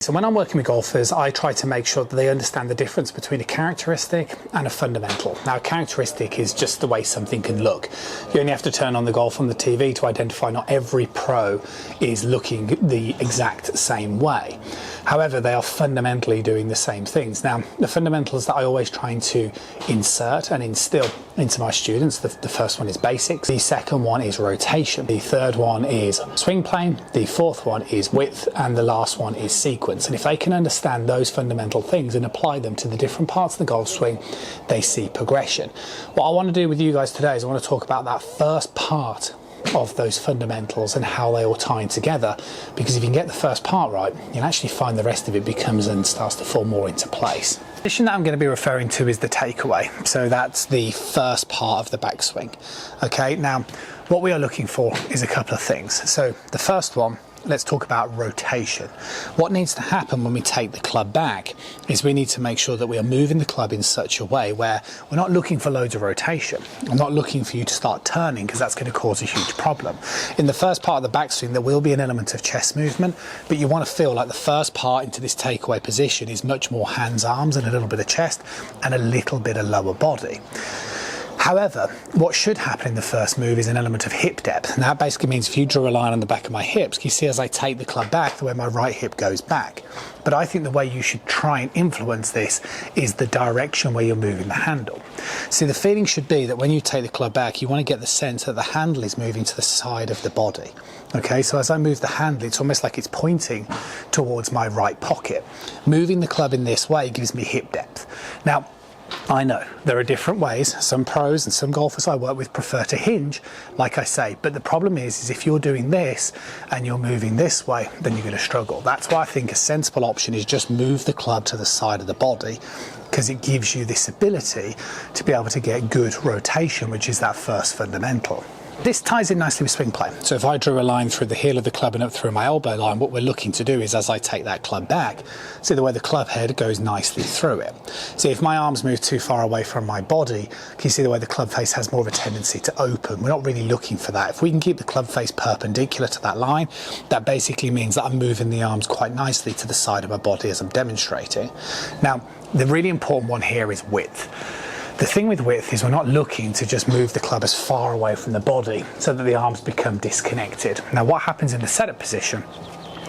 So when I'm working with golfers, I try to make sure that they understand the difference between a characteristic and a fundamental. Now, a characteristic is just the way something can look. You only have to turn on the golf on the TV to identify not every pro is looking the exact same way. However, they are fundamentally doing the same things. Now, the fundamentals that I always try to insert and instill into my students, the first one is basics, the second one is rotation, the third one is swing plane, the fourth one is width, and the last one is sequence. And if they can understand those fundamental things and apply them to the different parts of the golf swing, they see progression. What I want to do with you guys today is I want to talk about that first part of those fundamentals and how they all tie in together, because if you can get the first part right, you'll actually find the rest of it becomes and starts to fall more into place. The position that I'm going to be referring to is the takeaway. So that's the first part of the backswing. Okay, now what we are looking for is a couple of things. So the first one, let's talk about rotation. What needs to happen when we take the club back is we need to make sure that we are moving the club in such a way where we're not looking for loads of rotation. I'm not looking for you to start turning, because that's going to cause a huge problem. In the first part of the backswing, there will be an element of chest movement, but you want to feel like the first part into this takeaway position is much more hands, arms, and a little bit of chest and a little bit of lower body. However, what should happen in the first move is an element of hip depth. And that basically means if you draw a line on the back of my hips, you see as I take the club back, the way my right hip goes back. But I think the way you should try and influence this is the direction where you're moving the handle. See, the feeling should be that when you take the club back, you want to get the sense that the handle is moving to the side of the body. Okay, so as I move the handle, it's almost like it's pointing towards my right pocket. Moving the club in this way gives me hip depth. Now, I know there are different ways. Some pros and some golfers I work with prefer to hinge, like I say, but the problem is if you're doing this and you're moving this way, then you're going to struggle. That's why I think a sensible option is just move the club to the side of the body, because it gives you this ability to be able to get good rotation, which is that first fundamental. This ties in nicely with swing plane. So if I drew a line through the heel of the club and up through my elbow line, what we're looking to do is, as I take that club back, see the way the club head goes nicely through it. See, if my arms move too far away from my body, can you see the way the club face has more of a tendency to open? We're not really looking for that. If we can keep the club face perpendicular to that line, that basically means that I'm moving the arms quite nicely to the side of my body as I'm demonstrating. Now, the really important one here is width. The thing with width is we're not looking to just move the club as far away from the body so that the arms become disconnected. Now, what happens in the setup position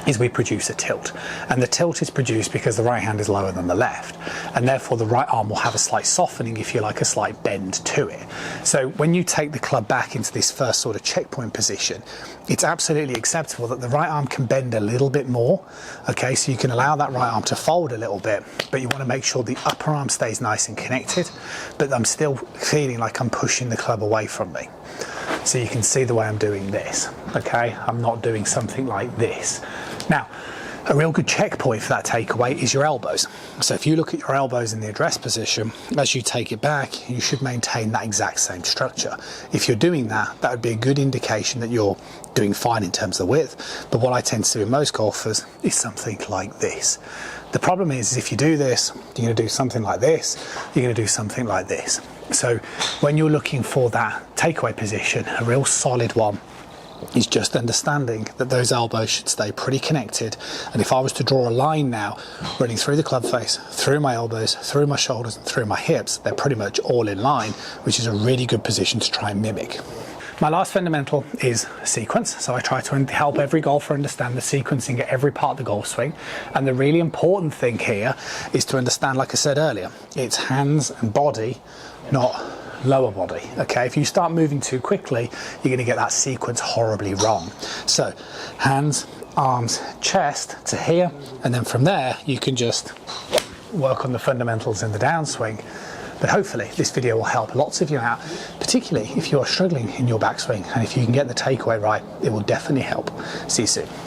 is we produce a tilt, and the tilt is produced because the right hand is lower than the left, and therefore the right arm will have a slight softening, if you like, a slight bend to it. So when you take the club back into this first sort of checkpoint position, it's absolutely acceptable that the right arm can bend a little bit more. Okay, so you can allow that right arm to fold a little bit, but you want to make sure the upper arm stays nice and connected, but I'm still feeling like I'm pushing the club away from me. So you can see the way I'm doing this. Okay, I'm not doing something like this. Now, a real good checkpoint for that takeaway is your elbows. So if you look at your elbows in the address position, as you take it back, you should maintain that exact same structure. If you're doing that, that would be a good indication that you're doing fine in terms of width. But what I tend to do with most golfers is something like this. The problem is if you do this, you're going to do something like this, you're going to do something like this. So when you're looking for that takeaway position, a real solid one is just understanding that those elbows should stay pretty connected. And if I was to draw a line now running through the club face, through my elbows, through my shoulders and through my hips, they're pretty much all in line, which is a really good position to try and mimic. My last fundamental is sequence. So I try to help every golfer understand the sequencing at every part of the golf swing. And the really important thing here is to understand, like I said earlier, it's hands and body, not lower body. Okay, if you start moving too quickly, you're going to get that sequence horribly wrong. So hands, arms, chest to here, and then from there you can just work on the fundamentals in the downswing. But hopefully this video will help lots of you out, particularly if you are struggling in your backswing, and if you can get the takeaway right, it will definitely help. See you soon.